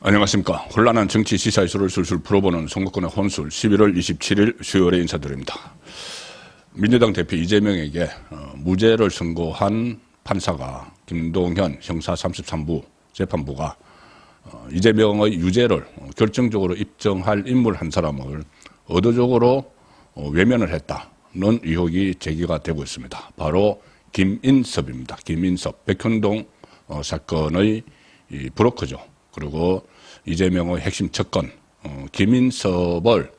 안녕하십니까. 혼란한 정치 시사 이슈를 술술 풀어보는 선거권의 혼술 11월 27일 수요일에 인사드립니다. 민주당 대표 이재명에게 무죄를 선고한 판사가 김동현 형사 33부 재판부가 이재명의 유죄를 결정적으로 입증할 인물 한 사람을 의도적으로 외면을 했다는 의혹이 제기가 되고 있습니다. 바로 김인섭입니다. 김인섭, 백현동 사건의 브로커죠. 그리고 이재명의 핵심 척건 김인섭을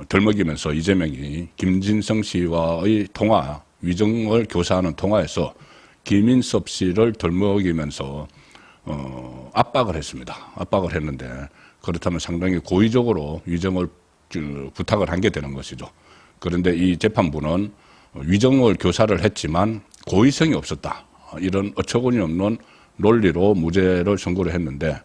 덜먹이면서 이재명이 김진성 씨와의 통화, 위정을 교사하는 통화에서 김인섭 씨를 덜먹이면서 압박을 했습니다. 압박을 했는데 그렇다면 상당히 고의적으로 위정을 부탁을 한 게 되는 것이죠. 그런데 이 재판부는 위정을 교사를 했지만 고의성이 없었다. 이런 어처구니 없는 논리로 무죄를 선고를 했는데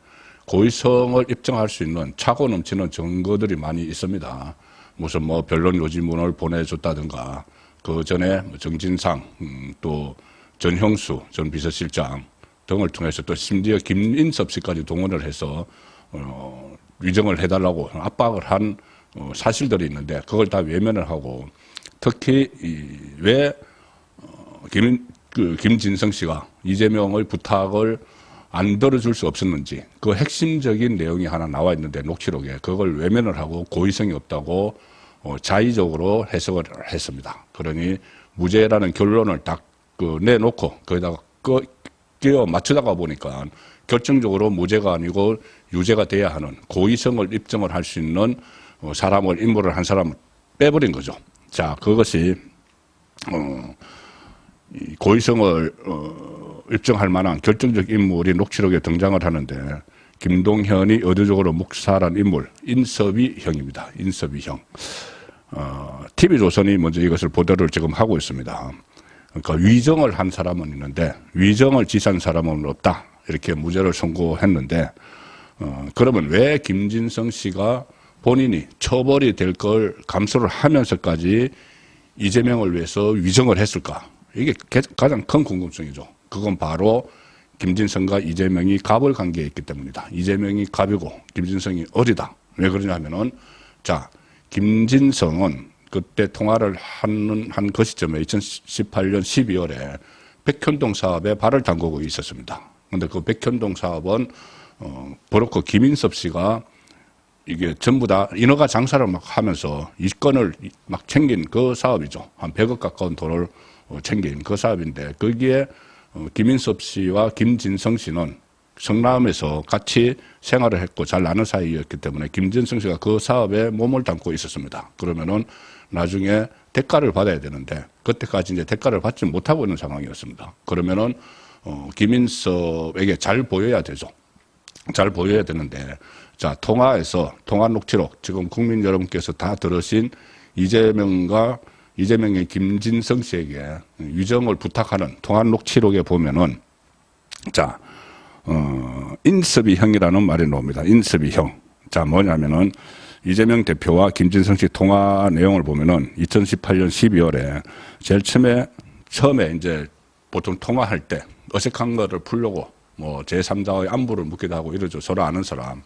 고의성을 입증할 수 있는 차고 넘치는 증거들이 많이 있습니다. 무슨 변론 요지문을 보내줬다든가 그 전에 정진상 또 전형수 전 비서실장 등을 통해서 또 심지어 김인섭 씨까지 동원을 해서 위정을 해달라고 압박을 한 사실들이 있는데 그걸 다 외면을 하고 특히 왜 김진성 씨가 이재명의 부탁을 안 들어줄 수 없었는지 그 핵심적인 내용이 하나 나와 있는데 녹취록에 그걸 외면을 하고 고의성이 없다고 자의적으로 해석을 했습니다. 그러니 무죄라는 결론을 딱 내놓고 거기다가 끼워 맞추다가 보니까 결정적으로 무죄가 아니고 유죄가 돼야 하는 고의성을 입증을 할 수 있는 인물을 한 사람을 빼버린 거죠. 자, 그것이 고의성을 입증할 만한 결정적 인물이 녹취록에 등장을 하는데 김동현이 의도적으로 묵살한 인물 인섭이 형입니다. 인섭이 형. TV조선이 먼저 이것을 보도를 지금 하고 있습니다. 그러니까 위정을 한 사람은 있는데 위정을 지시한 사람은 없다. 이렇게 무죄를 선고했는데 그러면 왜 김진성 씨가 본인이 처벌이 될 걸 감수를 하면서까지 이재명을 위해서 위정을 했을까? 이게 가장 큰 궁금증이죠. 그건 바로 김진성과 이재명이 갑을 관계에 있기 때문이다. 이재명이 갑이고 김진성이 어리다. 왜 그러냐면은 자, 김진성은 그때 통화를 한 그 시점에 2018년 12월에 백현동 사업에 발을 담그고 있었습니다. 그런데 그 백현동 사업은 브로커 김인섭 씨가 이게 전부 다 인허가 장사를 막 하면서 이권을 막 챙긴 그 사업이죠. 한 100억 가까운 돈을 챙긴 그 사업인데 거기에 김인섭 씨와 김진성 씨는 성남에서 같이 생활을 했고 잘 아는 사이였기 때문에 김진성 씨가 그 사업에 몸을 담고 있었습니다. 그러면은 나중에 대가를 받아야 되는데 그때까지 이제 대가를 받지 못하고 있는 상황이었습니다. 그러면은 김인섭에게 잘 보여야 되죠. 잘 보여야 되는데 자, 통화 녹취록 지금 국민 여러분께서 다 들으신 이재명의 김진성 씨에게 위정을 부탁하는 통화 녹취록에 보면은 자, 인섭이 형이라는 말이 나옵니다. 인섭이 형. 자, 뭐냐면은 이재명 대표와 김진성 씨 통화 내용을 보면은 2018년 12월에 제일 처음에 이제 보통 통화할 때 어색한 거를 풀려고 제3자의 안부를 묻기도 하고 이러죠. 서로 아는 사람.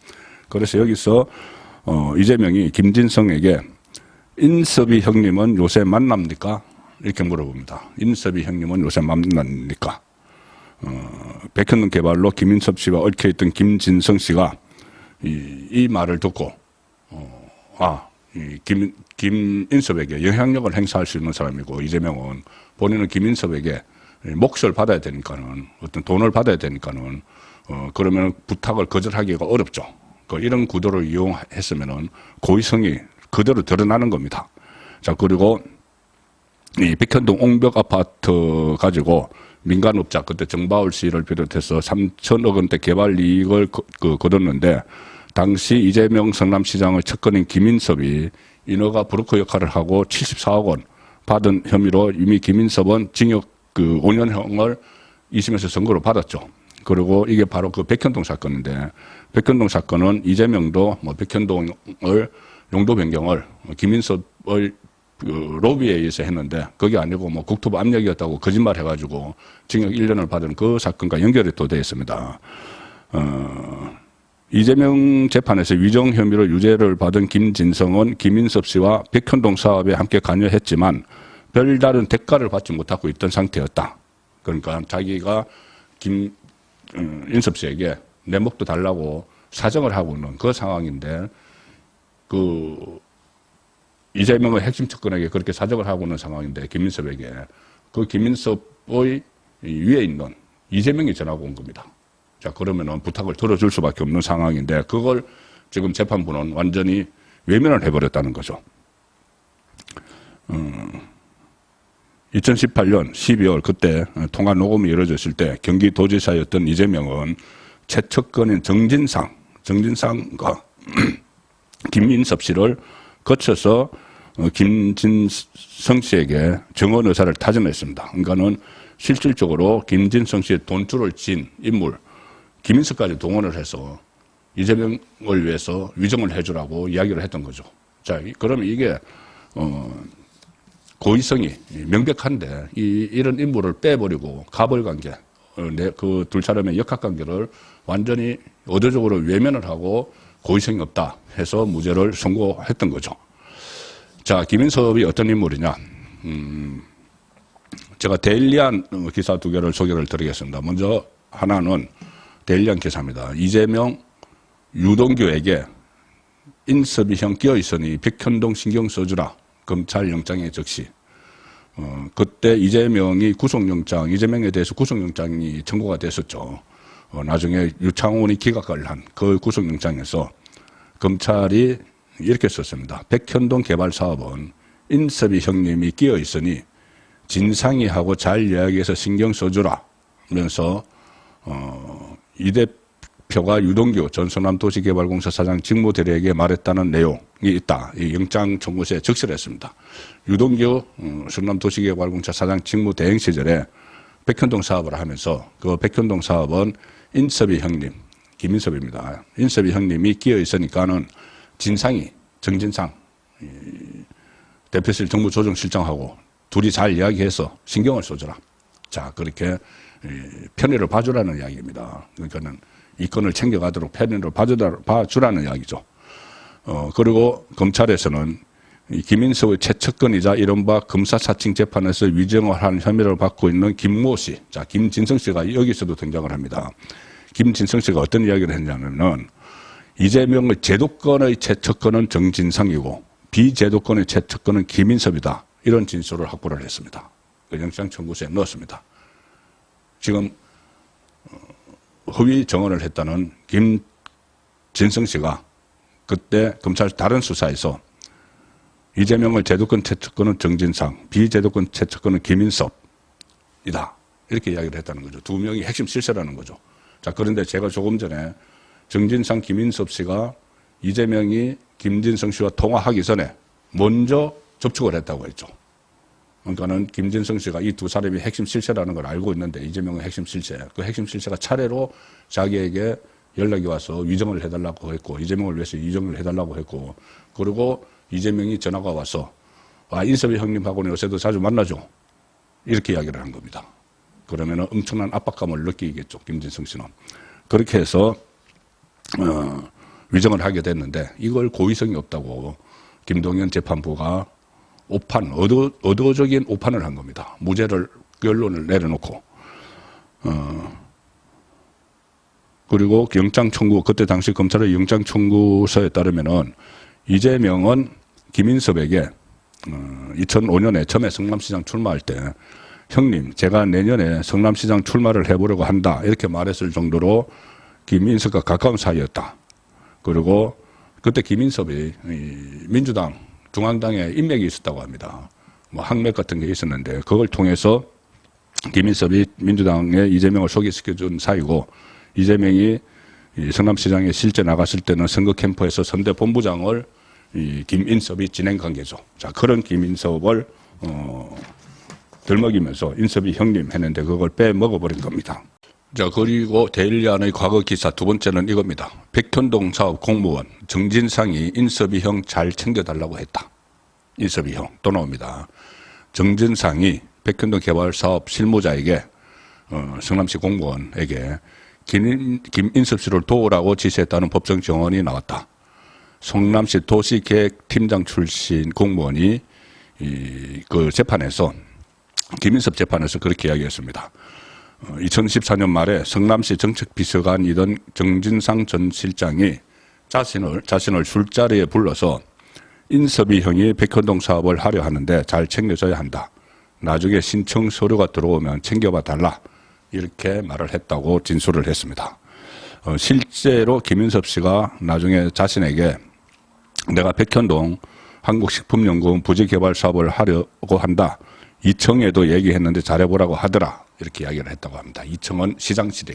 그래서 여기서 이재명이 김진성에게 인섭이 형님은 요새 만납니까? 이렇게 물어봅니다. 인섭이 형님은 요새 만납니까? 백현동 개발로 김인섭 씨와 얽혀있던 김진성 씨가 이 말을 듣고 김인섭에게 영향력을 행사할 수 있는 사람이고 이재명은 본인은 김인섭에게 몫을 받아야 되니까는 어떤 돈을 받아야 되니까는 그러면 부탁을 거절하기가 어렵죠. 이런 구도를 이용했으면은 고의성이 그대로 드러나는 겁니다. 자, 그리고 이 백현동 옹벽 아파트 가지고 민간업자 그때 정바울 씨를 비롯해서 3천억 원대 개발 이익을 거뒀는데 당시 이재명 성남시장의 척건인 김인섭이 인허가 브로커 역할을 하고 74억 원 받은 혐의로 이미 김인섭은 징역 5년형을 2심에서 선고를 받았죠. 그리고 이게 바로 그 백현동 사건인데 백현동 사건은 이재명도 백현동을 용도 변경을 김인섭의 로비에 의해서 했는데 그게 아니고 국토부 압력이었다고 거짓말 해가지고 징역 1년을 받은 그 사건과 연결이 또 되어 있습니다. 이재명 재판에서 위정 혐의로 유죄를 받은 김진성은 김인섭 씨와 백현동 사업에 함께 관여했지만 별다른 대가를 받지 못하고 있던 상태였다. 그러니까 자기가 인섭 씨에게 내 목도 달라고 사정을 하고 있는 그 상황인데 이재명의 핵심 측근에게 그렇게 사정을 하고 있는 상황인데 김인섭에게 그 김인섭의 위에 있는 이재명이 전화가 온 겁니다. 자, 그러면은 부탁을 들어줄 수밖에 없는 상황인데 그걸 지금 재판부는 완전히 외면을 해버렸다는 거죠. 2018년 12월 그때 통화 녹음이 이루어졌을 때 경기도지사였던 이재명은 최측근인 정진상과 김인섭 씨를 거쳐서 김진성 씨에게 정원 의사를 타전했습니다. 그러니까는 실질적으로 김진성 씨의 돈줄을 진 인물 김인섭까지 동원을 해서 이재명을 위해서 위정을 해주라고 이야기를 했던 거죠. 자, 그러면 이게 고의성이 명백한데 이런 인물을 빼버리고 가벌관계, 그 두 사람의 역학관계를 완전히 의도적으로 외면을 하고 고의성이 없다 해서 무죄를 선고했던 거죠. 자, 김인섭이 어떤 인물이냐? 제가 데일리안 기사 두 개를 소개를 드리겠습니다. 먼저 하나는 데일리안 기사입니다. 이재명, 유동규에게 인섭이 형 끼어있으니 백현동 신경 써주라. 검찰 영장에 적시. 그때 이재명에 대해서 구속영장이 청구가 됐었죠. 나중에 유창훈이 기각을 한 그 구속영장에서 검찰이 이렇게 썼습니다. 백현동 개발 사업은 인섭이 형님이 끼어있으니 진상이 하고 잘 이야기해서 신경 써주라. 면서 이 대표가 유동규 전 성남도시개발공사 사장 직무대리에게 말했다는 내용이 있다. 이 영장 청구서에 적시를 했습니다. 유동규 성남도시개발공사 사장 직무대행 시절에 백현동 사업을 하면서 그 백현동 사업은 인섭이 형님, 김인섭입니다. 인섭이 형님이 끼어 있으니까는 진상이 정진상 대표실 정무조정실장하고 둘이 잘 이야기해서 신경을 써주라. 자, 그렇게 편의를 봐주라는 이야기입니다. 그러니까는 이 건을 챙겨가도록 편의를 봐주라는 이야기죠. 그리고 검찰에서는 김인섭의 최측근이자 이른바 검사 사칭 재판에서 위정을 한 혐의를 받고 있는 김모 씨, 자, 김진성 씨가 여기서도 등장을 합니다. 김진성 씨가 어떤 이야기를 했냐면은 이재명의 제도권의 최측근은 정진상이고 비제도권의 최측근은 김인섭이다. 이런 진술을 확보를 했습니다. 그 영장 청구서에 넣었습니다. 지금 허위 정언을 했다는 김진성 씨가 그때 검찰 다른 수사에서 이재명의 제도권 최측근은 정진상, 비제도권 최측근은 김인섭이다. 이렇게 이야기를 했다는 거죠. 두 명이 핵심 실세라는 거죠. 자, 그런데 제가 조금 전에 정진상, 김인섭 씨가 이재명이 김진성 씨와 통화하기 전에 먼저 접촉을 했다고 했죠. 그러니까는 김진성 씨가 이 두 사람이 핵심 실세라는 걸 알고 있는데 이재명의 핵심 실세, 그 핵심 실세가 차례로 자기에게 연락이 와서 위정을 해달라고 했고 이재명을 위해서 위정을 해달라고 했고 그리고 이재명이 전화가 와서 인섭이 형님하고는 요새도 자주 만나죠. 이렇게 이야기를 한 겁니다. 그러면 엄청난 압박감을 느끼겠죠. 김진성 씨는. 그렇게 해서 위정을 하게 됐는데 이걸 고의성이 없다고 김동연 재판부가 의도적인 오판을 한 겁니다. 무죄를 결론을 내려놓고 그리고 영장 청구 그때 당시 검찰의 영장 청구서에 따르면은 이재명은 김인섭에게 2005년에 처음에 성남시장 출마할 때 형님 제가 내년에 성남시장 출마를 해보려고 한다 이렇게 말했을 정도로 김인섭과 가까운 사이였다. 그리고 그때 김인섭이 민주당 중앙당에 인맥이 있었다고 합니다. 뭐 항맥 같은 게 있었는데 그걸 통해서 김인섭이 민주당에 이재명을 소개시켜준 사이고 이재명이 성남시장에 실제 나갔을 때는 선거 캠프에서 선대 본부장을 김인섭이 진행 관계죠. 자, 그런 김인섭을 들먹이면서 인섭이 형님 했는데 그걸 빼먹어버린 겁니다. 자, 그리고 데일리안의 과거 기사 두 번째는 이겁니다. 백현동 사업 공무원 정진상이 인섭이 형 잘 챙겨달라고 했다. 인섭이 형 또 나옵니다. 정진상이 백현동 개발 사업 실무자에게 성남시 공무원에게 김인섭 씨를 도우라고 지시했다는 법정 정언이 나왔다. 성남시 도시계획팀장 출신 공무원이 그 재판에서 김인섭 재판에서 그렇게 이야기했습니다. 2014년 말에 성남시 정책비서관이던 정진상 전 실장이 자신을 술자리에 불러서 인섭이 형이 백현동 사업을 하려 하는데 잘 챙겨줘야 한다. 나중에 신청 서류가 들어오면 챙겨봐 달라. 이렇게 말을 했다고 진술을 했습니다. 실제로 김인섭 씨가 나중에 자신에게 내가 백현동 한국식품연구원 부지개발 사업을 하려고 한다. 이청에도 얘기했는데 잘해보라고 하더라. 이렇게 이야기를 했다고 합니다. 이청은 시장실이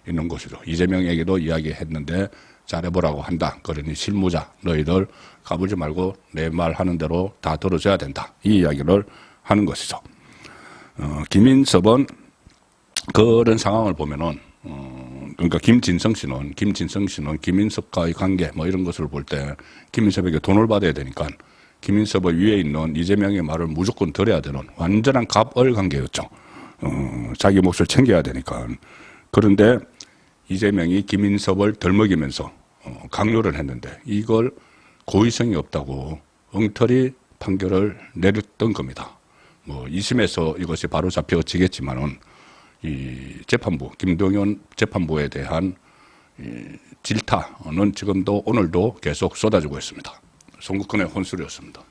있는 곳이죠. 이재명에게도 이야기했는데 잘해보라고 한다. 그러니 실무자 너희들 까불지 말고 내 말 하는 대로 다 들어줘야 된다. 이 이야기를 하는 것이죠. 김인섭은 그런 상황을 보면은 그러니까 김진성 씨는 김인섭과의 관계 뭐 이런 것을 볼 때 김인섭에게 돈을 받아야 되니까 김인섭의 위에 있는 이재명의 말을 무조건 들어야 되는 완전한 갑을 관계였죠. 자기 몫을 챙겨야 되니까. 그런데 이재명이 김인섭을 덜먹이면서 강요를 했는데 이걸 고의성이 없다고 엉터리 판결을 내렸던 겁니다. 뭐 2심에서 이것이 바로 잡혀지겠지만은 이 재판부 김동연 재판부에 대한 질타는 지금도 오늘도 계속 쏟아지고 있습니다. 송국근의 혼술이었습니다.